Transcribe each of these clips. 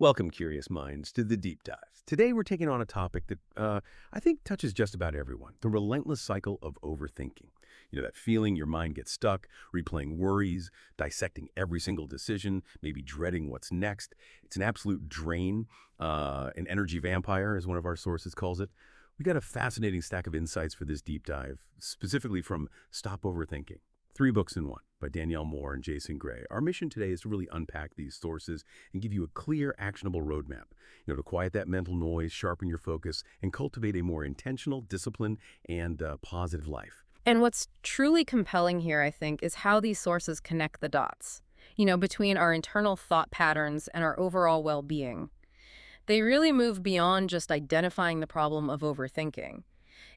Welcome, curious minds, to the deep dive. Today, we're taking on a topic that I think touches just about everyone, the relentless cycle of overthinking. You know, that feeling your mind gets stuck, replaying worries, dissecting every single decision, maybe dreading what's next. It's an absolute drain, an energy vampire, as one of our sources calls it. We got a fascinating stack of insights for this deep dive, specifically from Stop Overthinking. 3 books in one by Danielle Moore and Jason Gray. Our mission today is to really unpack these sources and give you a clear, actionable roadmap, to quiet that mental noise, sharpen your focus, and cultivate a more intentional, disciplined, and positive life. And what's truly compelling here, I think, is how these sources connect the dots, between our internal thought patterns and our overall well-being. They really move beyond just identifying the problem of overthinking.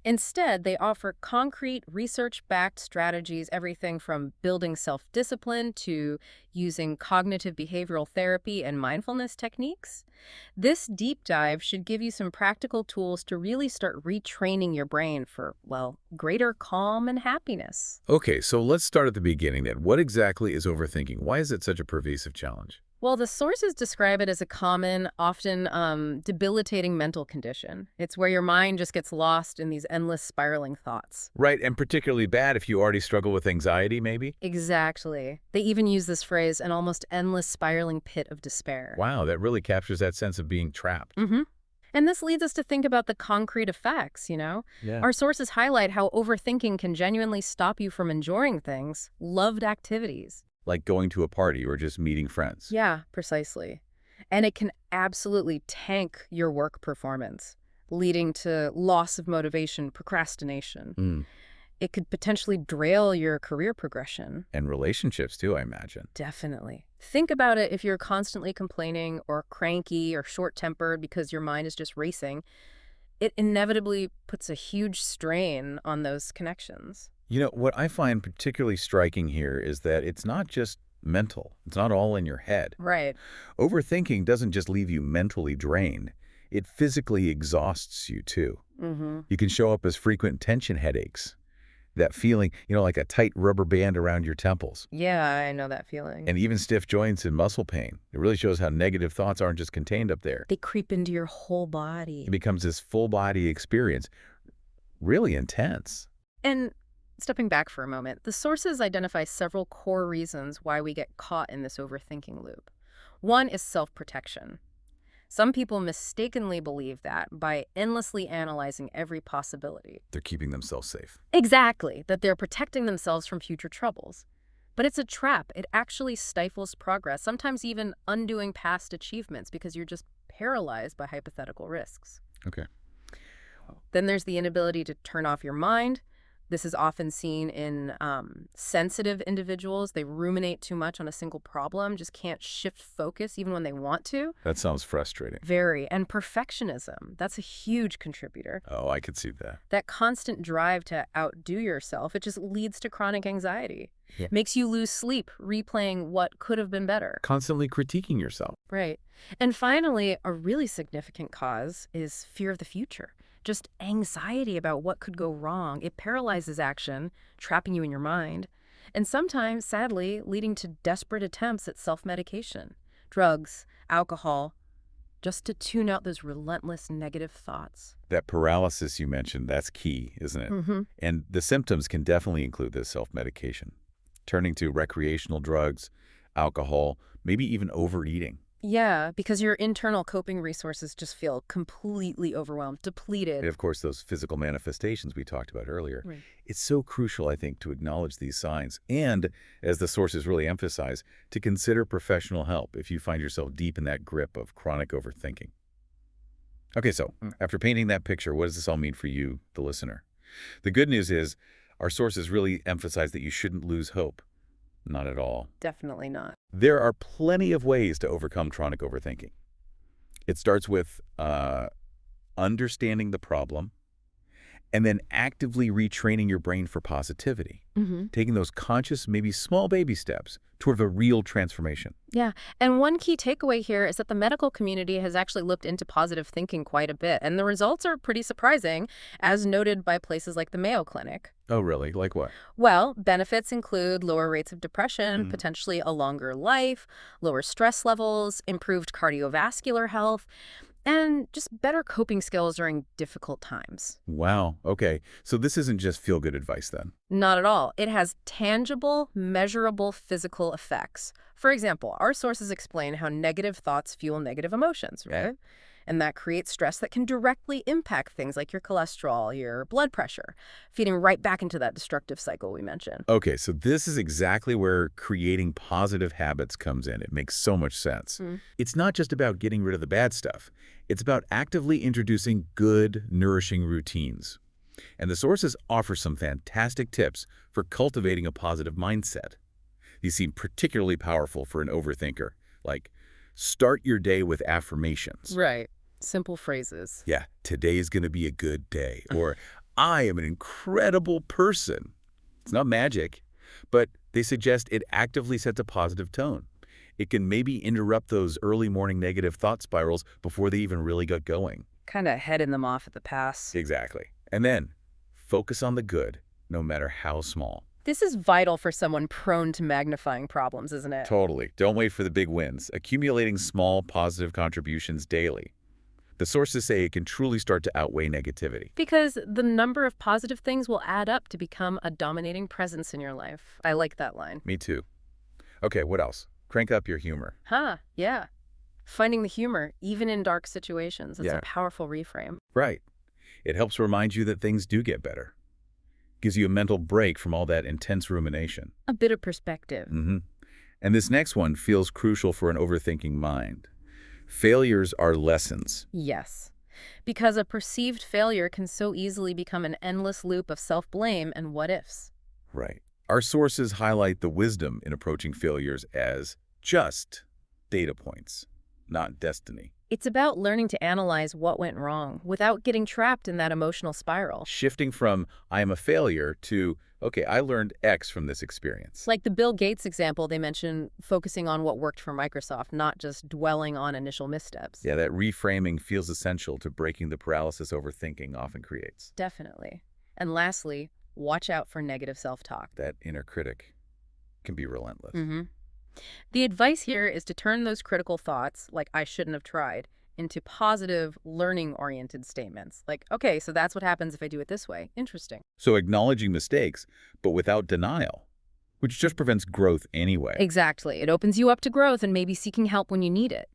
Instead, they offer concrete, research-backed strategies, everything from building self-discipline to using cognitive behavioral therapy and mindfulness techniques. This deep dive should give you some practical tools to really start retraining your brain for, well, greater calm and happiness. Okay, so let's start at the beginning then. What exactly is overthinking? Why is it such a pervasive challenge? Well, the sources describe it as a common, often debilitating mental condition. It's where your mind just gets lost in these endless spiraling thoughts. Right, and particularly bad if you already struggle with anxiety, maybe? Exactly. They even use this phrase, an almost endless spiraling pit of despair. Wow, that really captures that sense of being trapped. Mm-hmm. And this leads us to think about the concrete effects. Yeah. Our sources highlight how overthinking can genuinely stop you from enjoying things, loved activities. Like going to a party or just meeting friends. Yeah, precisely. And it can absolutely tank your work performance, leading to loss of motivation, procrastination. It could potentially derail your career progression. And relationships too, I imagine. Definitely. Think about it if you're constantly complaining or cranky or short-tempered because your mind is just racing. It inevitably puts a huge strain on those connections. What I find particularly striking here is that it's not just mental. It's not all in your head. Right. Overthinking doesn't just leave you mentally drained. It physically exhausts you too. Mm-hmm. You can show up as frequent tension headaches. That feeling, like a tight rubber band around your temples. Yeah, I know that feeling. And even stiff joints and muscle pain. It really shows how negative thoughts aren't just contained up there. They creep into your whole body. It becomes this full-body experience. Really intense. And stepping back for a moment, the sources identify several core reasons why we get caught in this overthinking loop. One is self-protection. Some people mistakenly believe that by endlessly analyzing every possibility. They're keeping themselves safe. Exactly, that they're protecting themselves from future troubles. But it's a trap. It actually stifles progress, sometimes even undoing past achievements because you're just paralyzed by hypothetical risks. Okay. Then there's the inability to turn off your mind. This is often seen in sensitive individuals. They ruminate too much on a single problem, just can't shift focus even when they want to. That sounds frustrating. Very. And perfectionism, that's a huge contributor. Oh, I could see that. That constant drive to outdo yourself, it just leads to chronic anxiety. Yeah. Makes you lose sleep, replaying what could have been better. Constantly critiquing yourself. Right. And finally, a really significant cause is fear of the future. Just anxiety about what could go wrong. It paralyzes action, trapping you in your mind, and sometimes, sadly, leading to desperate attempts at self-medication, drugs, alcohol, just to tune out those relentless negative thoughts. That paralysis you mentioned, that's key, isn't it? Mm-hmm. And the symptoms can definitely include this self-medication. Turning to recreational drugs, alcohol, maybe even overeating. Yeah, because your internal coping resources just feel completely overwhelmed, depleted. And of course, those physical manifestations we talked about earlier. Right. It's so crucial, I think, to acknowledge these signs and, as the sources really emphasize, to consider professional help if you find yourself deep in that grip of chronic overthinking. Okay, so after painting that picture, what does this all mean for you, the listener? The good news is our sources really emphasize that you shouldn't lose hope. Not at all. Definitely not. There are plenty of ways to overcome chronic overthinking. It starts with understanding the problem And then actively retraining your brain for positivity, taking those conscious, maybe small baby steps toward a real transformation. Yeah, and one key takeaway here is that the medical community has actually looked into positive thinking quite a bit, and the results are pretty surprising, as noted by places like the Mayo Clinic. Oh, really? Like what? Well, benefits include lower rates of depression, potentially a longer life, lower stress levels, improved cardiovascular health, and just better coping skills during difficult times. Wow. Okay. So this isn't just feel-good advice then. Not at all. It has tangible, measurable physical effects. For example, our sources explain how negative thoughts fuel negative emotions, right? And that creates stress that can directly impact things like your cholesterol, your blood pressure, feeding right back into that destructive cycle we mentioned. Okay, so this is exactly where creating positive habits comes in. It makes so much sense. It's not just about getting rid of the bad stuff. It's about actively introducing good, nourishing routines. And the sources offer some fantastic tips for cultivating a positive mindset. These seem particularly powerful for an overthinker, like start your day with affirmations. Right. Simple phrases. Yeah, today's going to be a good day. Or I am an incredible person. It's not magic, but they suggest it actively sets a positive tone. It can maybe interrupt those early morning negative thought spirals before they even really got going. Kind of heading them off at the pass. Exactly. And then focus on the good, no matter how small. This is vital for someone prone to magnifying problems, isn't it? Totally. Don't wait for the big wins. Accumulating small positive contributions daily. The sources say it can truly start to outweigh negativity. Because the number of positive things will add up to become a dominating presence in your life. I like that line. Me too. Okay, what else? Crank up your humor. Yeah. Finding the humor, even in dark situations, it's Yeah. a powerful reframe. Right. It helps remind you that things do get better. Gives you a mental break from all that intense rumination. A bit of perspective. And this next one feels crucial for an overthinking mind. Failures are lessons. Yes. Because a perceived failure can so easily become an endless loop of self-blame and what-ifs. Right. Our sources highlight the wisdom in approaching failures as just data points, not destiny. It's about learning to analyze what went wrong without getting trapped in that emotional spiral. Shifting from, I am a failure, to, okay, I learned X from this experience. Like the Bill Gates example they mentioned, focusing on what worked for Microsoft, not just dwelling on initial missteps. Yeah, that reframing feels essential to breaking the paralysis overthinking often creates. Definitely. And lastly, watch out for negative self-talk. That inner critic can be relentless. The advice here is to turn those critical thoughts, like I shouldn't have tried, into positive, learning-oriented statements. Like, okay, so that's what happens if I do it this way. Interesting. So acknowledging mistakes, but without denial, which just prevents growth anyway. Exactly. It opens you up to growth and maybe seeking help when you need it.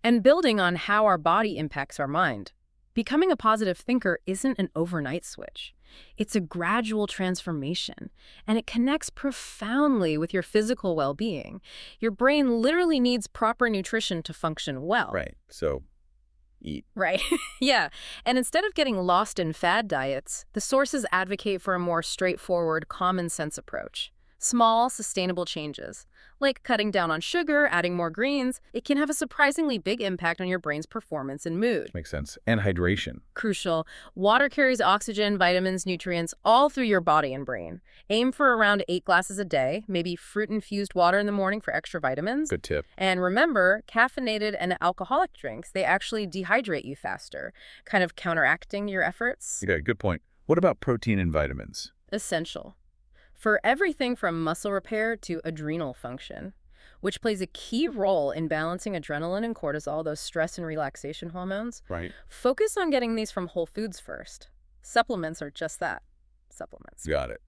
And building on how our body impacts our mind. Becoming a positive thinker isn't an overnight switch. It's a gradual transformation, and it connects profoundly with your physical well-being. Your brain literally needs proper nutrition to function well. Right. So eat. Right. Yeah. And instead of getting lost in fad diets, the sources advocate for a more straightforward, common-sense approach. Small, sustainable changes, like cutting down on sugar, adding more greens, it can have a surprisingly big impact on your brain's performance and mood. Makes sense. And hydration. Crucial. Water carries oxygen, vitamins, nutrients, all through your body and brain. Aim for around 8 glasses a day, maybe fruit-infused water in the morning for extra vitamins. Good tip. And remember, caffeinated and alcoholic drinks, they actually dehydrate you faster, kind of counteracting your efforts. Okay, good point. What about protein and vitamins? Essential. For everything from muscle repair to adrenal function, which plays a key role in balancing adrenaline and cortisol, those stress and relaxation hormones. Right. Focus on getting these from whole foods first. Supplements are just that, supplements. Got it.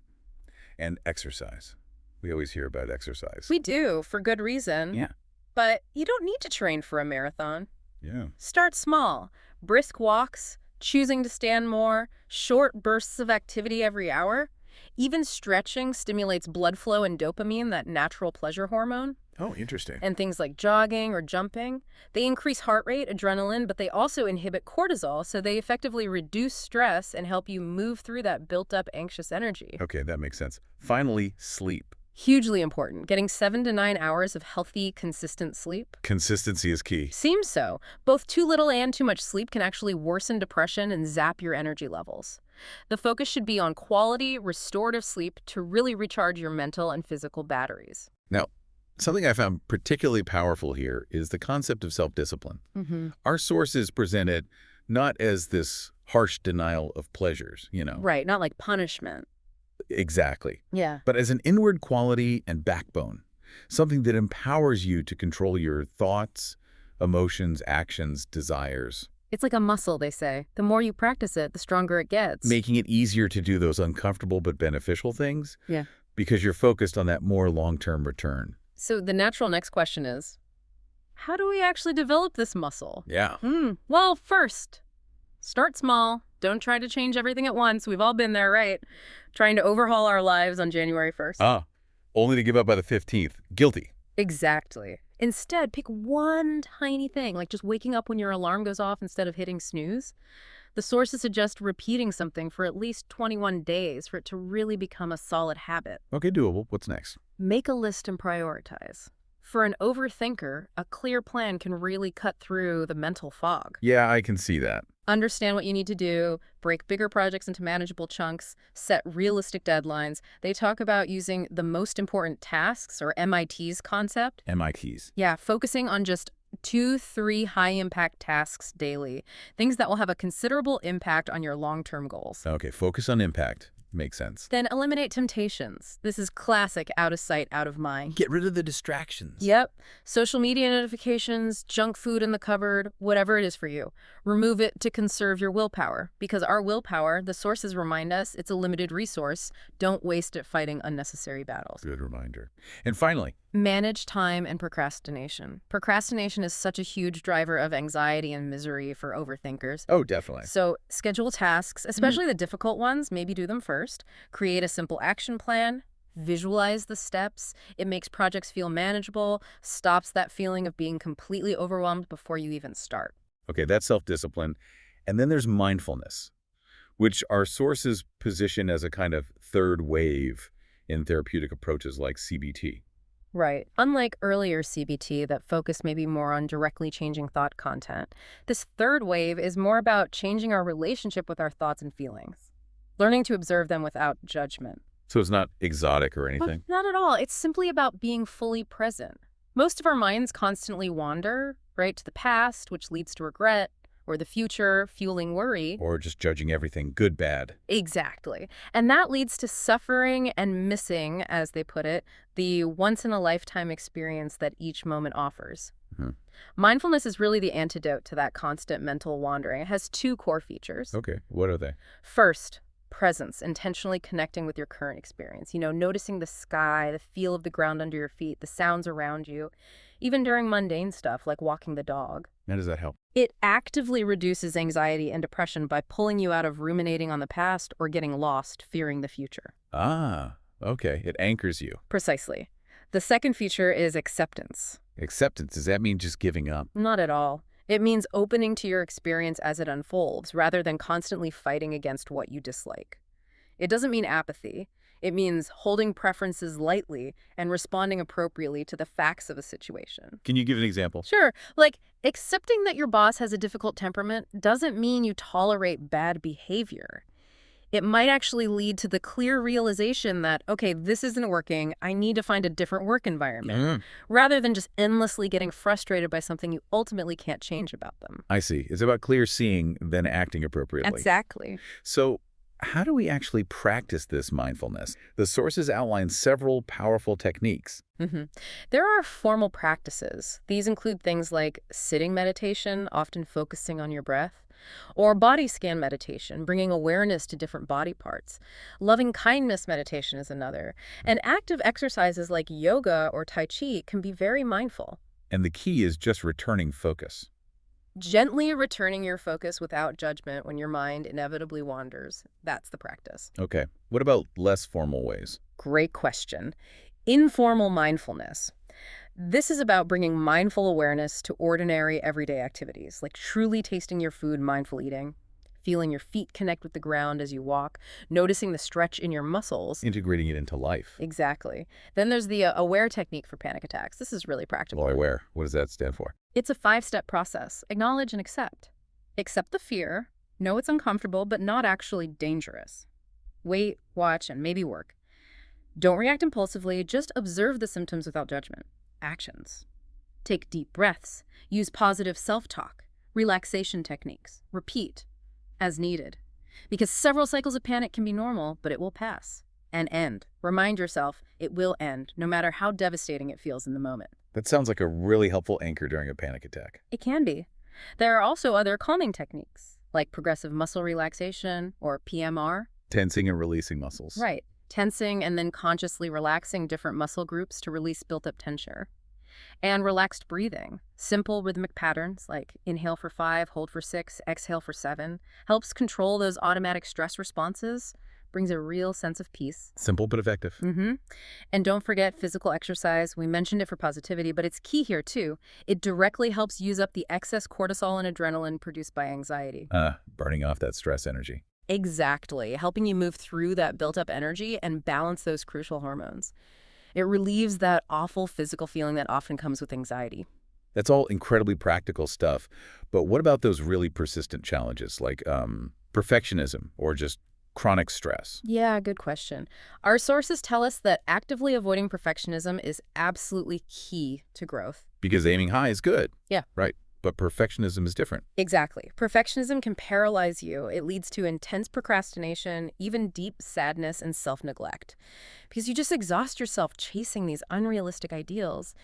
And exercise. We always hear about exercise. We do, for good reason. Yeah. But you don't need to train for a marathon. Yeah. Start small. Brisk walks, choosing to stand more, short bursts of activity every hour. Even stretching stimulates blood flow and dopamine, that natural pleasure hormone. Oh, interesting. And things like jogging or jumping, they increase heart rate, adrenaline, but they also inhibit cortisol, so they effectively reduce stress and help you move through that built-up anxious energy. Okay, that makes sense. Finally, sleep. Hugely important. Getting 7 to 9 hours of healthy, consistent sleep. Consistency is key. Seems so. Both too little and too much sleep can actually worsen depression and zap your energy levels. The focus should be on quality, restorative sleep to really recharge your mental and physical batteries. Now, something I found particularly powerful here is the concept of self-discipline. Our sources present it not as this harsh denial of pleasures, Right, not like punishment. Exactly. Yeah. But as an inward quality and backbone, something that empowers you to control your thoughts, emotions, actions, desires. It's like a muscle, they say. The more you practice it, the stronger it gets. Making it easier to do those uncomfortable but beneficial things. Yeah. Because you're focused on that more long-term return. So the natural next question is, how do we actually develop this muscle? Yeah. Well, first, start small. Don't try to change everything at once. We've all been there, right? Trying to overhaul our lives on January 1st. Only to give up by the 15th. Guilty. Exactly. Instead, pick one tiny thing, like just waking up when your alarm goes off instead of hitting snooze. The sources suggest repeating something for at least 21 days for it to really become a solid habit. Okay, doable. What's next? Make a list and prioritize. For an overthinker, a clear plan can really cut through the mental fog. Yeah, I can see that. Understand what you need to do, break bigger projects into manageable chunks, set realistic deadlines. They talk about using the most important tasks, or MIT's concept. MITs. Yeah, focusing on just 2-3 high-impact tasks daily, things that will have a considerable impact on your long-term goals. Okay, focus on impact. Makes sense. Then eliminate temptations. This is classic out of sight, out of mind. Get rid of the distractions. Yep. Social media notifications, junk food in the cupboard, whatever it is for you. Remove it to conserve your willpower. Because our willpower, the sources remind us, it's a limited resource. Don't waste it fighting unnecessary battles. Good reminder. And finally, manage time and procrastination. Procrastination is such a huge driver of anxiety and misery for overthinkers. oh, definitely. So schedule tasks, especially the difficult ones. Maybe do them first. Create a simple action plan. Visualize the steps. It makes projects feel manageable, stops that feeling of being completely overwhelmed before you even start. Okay, that's self-discipline. And then there's mindfulness, which our sources position as a kind of third wave in therapeutic approaches like CBT. Right. Unlike earlier CBT that focused maybe more on directly changing thought content, this third wave is more about changing our relationship with our thoughts and feelings, learning to observe them without judgment. So it's not exotic or anything? Not at all. It's simply about being fully present. Most of our minds constantly wander, right, to the past, which leads to regret, or the future, fueling worry. Or just judging everything good, bad. Exactly. And that leads to suffering and missing, as they put it, the once-in-a-lifetime experience that each moment offers. Mindfulness is really the antidote to that constant mental wandering. It has two core features. Okay, what are they? First, presence, intentionally connecting with your current experience. Noticing the sky, the feel of the ground under your feet, the sounds around you, even during mundane stuff like walking the dog. How does that help? It actively reduces anxiety and depression by pulling you out of ruminating on the past or getting lost, fearing the future. Ah, okay. It anchors you. Precisely. The second feature is acceptance. Acceptance, does that mean just giving up? Not at all. It means opening to your experience as it unfolds, rather than constantly fighting against what you dislike. It doesn't mean apathy. It means holding preferences lightly and responding appropriately to the facts of a situation. Can you give an example? Sure. Like, accepting that your boss has a difficult temperament doesn't mean you tolerate bad behavior. It might actually lead to the clear realization that, okay, this isn't working. I need to find a different work environment, rather than just endlessly getting frustrated by something you ultimately can't change about them. I see. It's about clear seeing, then acting appropriately. Exactly. So how do we actually practice this mindfulness? The sources outline several powerful techniques. There are formal practices. These include things like sitting meditation, often focusing on your breath, or body scan meditation, bringing awareness to different body parts. Loving kindness meditation is another. And active exercises like yoga or tai chi can be very mindful. And the key is just returning focus. Gently returning your focus without judgment when your mind inevitably wanders. That's the practice. Okay. What about less formal ways? Great question. Informal mindfulness. This is about bringing mindful awareness to ordinary, everyday activities, like truly tasting your food, mindful eating, feeling your feet connect with the ground as you walk, noticing the stretch in your muscles. Integrating it into life. Exactly. Then there's the aware technique for panic attacks. This is really practical. Aware. What does that stand for? It's a 5-step process. Acknowledge and accept. Accept the fear. Know it's uncomfortable, but not actually dangerous. Wait, watch, and maybe work. Don't react impulsively, just observe the symptoms without judgment. Actions. Take deep breaths. Use positive self-talk. Relaxation techniques. Repeat as needed. Because several cycles of panic can be normal, but it will pass. And end. Remind yourself it will end, no matter how devastating it feels in the moment. That sounds like a really helpful anchor during a panic attack. It can be. There are also other calming techniques, like progressive muscle relaxation or PMR. Tensing and releasing muscles. Right. Tensing and then consciously relaxing different muscle groups to release built-up tension. And relaxed breathing. Simple rhythmic patterns like inhale for 5, hold for 6, exhale for 7 helps control those automatic stress responses, brings a real sense of peace. Simple but effective. And don't forget physical exercise. We mentioned it for positivity, but it's key here too. It directly helps use up the excess cortisol and adrenaline produced by anxiety. Burning off that stress energy. Exactly. Helping you move through that built-up energy and balance those crucial hormones. It relieves that awful physical feeling that often comes with anxiety. That's all incredibly practical stuff. But what about those really persistent challenges like perfectionism or just chronic stress? Yeah, good question. Our sources tell us that actively avoiding perfectionism is absolutely key to growth. Because aiming high is good. Yeah. Right. But perfectionism is different. Exactly. Perfectionism can paralyze you. It leads to intense procrastination, even deep sadness and self-neglect. Because you just exhaust yourself chasing these unrealistic ideals.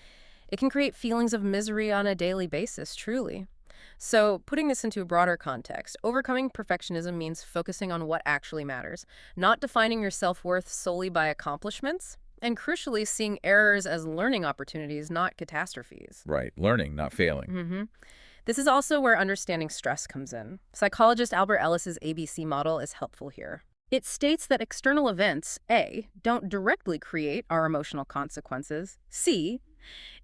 It can create feelings of misery on a daily basis, truly. So, putting this into a broader context, overcoming perfectionism means focusing on what actually matters, not defining your self-worth solely by accomplishments, and crucially, seeing errors as learning opportunities, not catastrophes. Right. Learning, not failing. This is also where understanding stress comes in. Psychologist Albert Ellis's ABC model is helpful here. It states that external events, A, don't directly create our emotional consequences. C,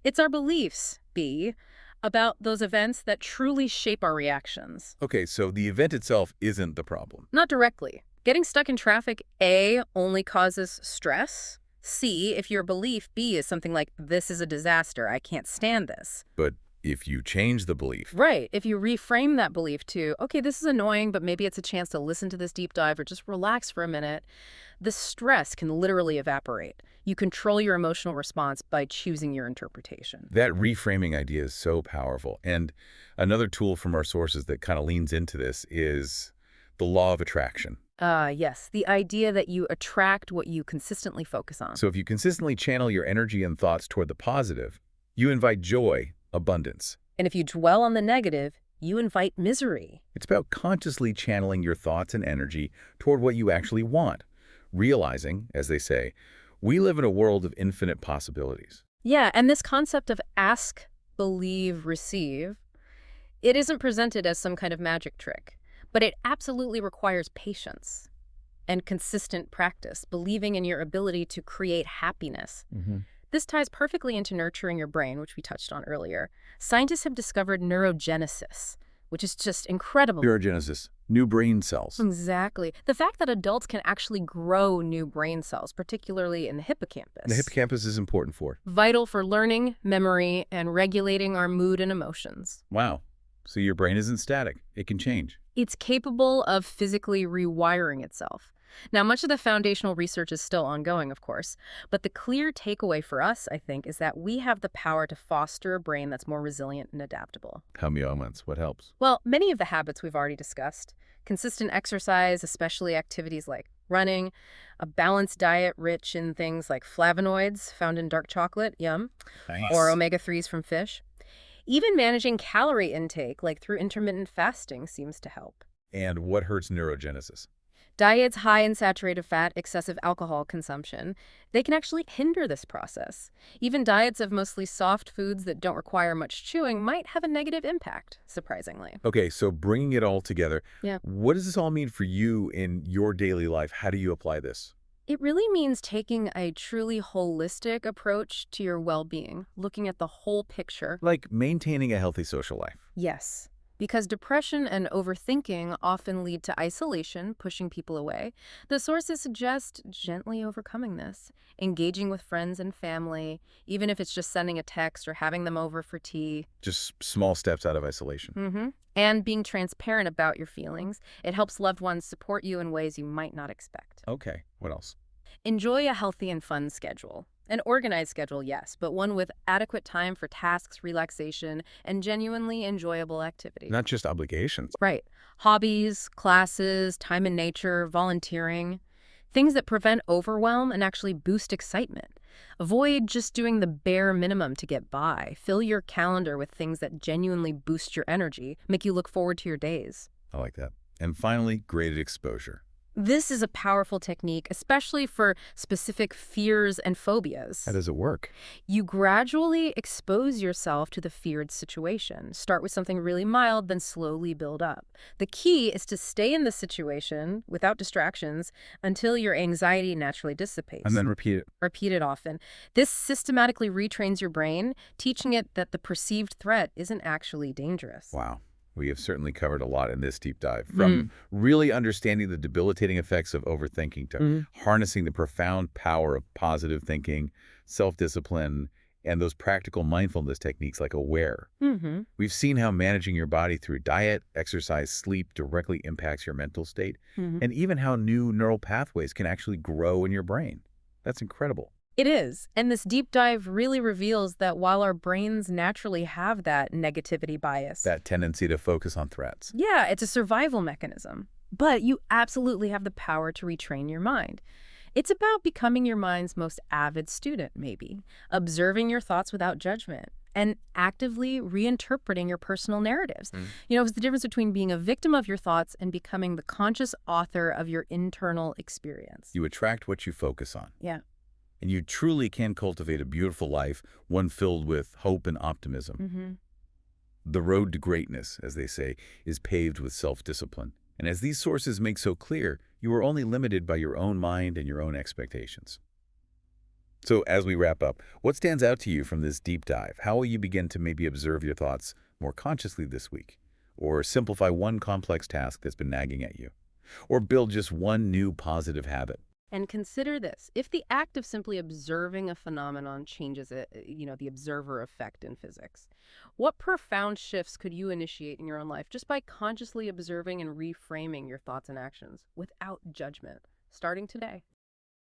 it's our beliefs, B, about those events that truly shape our reactions. Okay, so the event itself isn't the problem. Not directly. Getting stuck in traffic, A, only causes stress. C, if your belief, B, is something like, this is a disaster, I can't stand this. But if you change the belief. Right. If you reframe that belief to, okay, this is annoying, but maybe it's a chance to listen to this deep dive or just relax for a minute, the stress can literally evaporate. You control your emotional response by choosing your interpretation. That reframing idea is so powerful. And another tool from our sources that kind of leans into this is the law of attraction. Yes, the idea that you attract what you consistently focus on. So if you consistently channel your energy and thoughts toward the positive, you invite joy, abundance. And if you dwell on the negative, you invite misery. It's about consciously channeling your thoughts and energy toward what you actually want, realizing, as they say, we live in a world of infinite possibilities. Yeah, and this concept of ask, believe, receive, it isn't presented as some kind of magic trick, but it absolutely requires patience and consistent practice, believing in your ability to create happiness. This ties perfectly into nurturing your brain, which we touched on earlier. Scientists have discovered neurogenesis, which is just incredible. Neurogenesis, new brain cells. Exactly. The fact that adults can actually grow new brain cells, particularly in the hippocampus. The hippocampus is important for it. Vital for learning, memory, and regulating our mood and emotions. Wow. So your brain isn't static. It can change. It's capable of physically rewiring itself. Now, much of the foundational research is still ongoing, of course, but the clear takeaway for us, I think, is that we have the power to foster a brain that's more resilient and adaptable. Tell me elements. What helps? Well, many of the habits we've already discussed, consistent exercise, especially activities like running, a balanced diet rich in things like flavonoids found in dark chocolate, yum, Nice. or omega-3s from fish. Even managing calorie intake, like through intermittent fasting, seems to help. And what hurts neurogenesis? Diets high in saturated fat, excessive alcohol consumption, they can actually hinder this process. Even diets of mostly soft foods that don't require much chewing might have a negative impact, surprisingly. Okay, so bringing it all together, Yeah. what does this all mean for you in your daily life? How do you apply this? It really means taking a truly holistic approach to your well-being, looking at the whole picture. Like maintaining a healthy social life. Yes. Because depression and overthinking often lead to isolation, pushing people away, the sources suggest gently overcoming this, engaging with friends and family, even if it's just sending a text or having them over for tea. Just small steps out of isolation. And being transparent about your feelings. It helps loved ones support you in ways you might not expect. Okay, what else? Enjoy a healthy and fun schedule. An organized schedule, yes, but one with adequate time for tasks, relaxation, and genuinely enjoyable activities. Not just obligations. Right. Hobbies, classes, time in nature, volunteering. Things that prevent overwhelm and actually boost excitement. Avoid just doing the bare minimum to get by. Fill your calendar with things that genuinely boost your energy, make you look forward to your days. I like that. And finally, graded exposure. This is a powerful technique, especially for specific fears and phobias. How does it work? You gradually expose yourself to the feared situation. Start with something really mild, then slowly build up. The key is to stay in the situation without distractions until your anxiety naturally dissipates. And then repeat it. Repeat it often. This systematically retrains your brain, teaching it that the perceived threat isn't actually dangerous. Wow. We have certainly covered a lot in this deep dive, from really understanding the debilitating effects of overthinking to harnessing the profound power of positive thinking, self-discipline, and those practical mindfulness techniques like Aware. We've seen how managing your body through diet, exercise, sleep directly impacts your mental state, and even how new neural pathways can actually grow in your brain. That's incredible. It is. And this deep dive really reveals that while our brains naturally have that negativity bias, That tendency to focus on threats. yeah, it's a survival mechanism. But you absolutely have the power to retrain your mind. It's about becoming your mind's most avid student, maybe, observing your thoughts without judgment, and actively reinterpreting your personal narratives. You know, it's the difference between being a victim of your thoughts and becoming the conscious author of your internal experience. You attract what you focus on. Yeah. And you truly can cultivate a beautiful life, one filled with hope and optimism. The road to greatness, as they say, is paved with self-discipline. And as these sources make so clear, you are only limited by your own mind and your own expectations. So as we wrap up, what stands out to you from this deep dive? How will you begin to maybe observe your thoughts more consciously this week? Or simplify one complex task that's been nagging at you? Or build just one new positive habit? And consider this. If the act of simply observing a phenomenon changes it, the observer effect in physics, what profound shifts could you initiate in your own life just by consciously observing and reframing your thoughts and actions without judgment, starting today?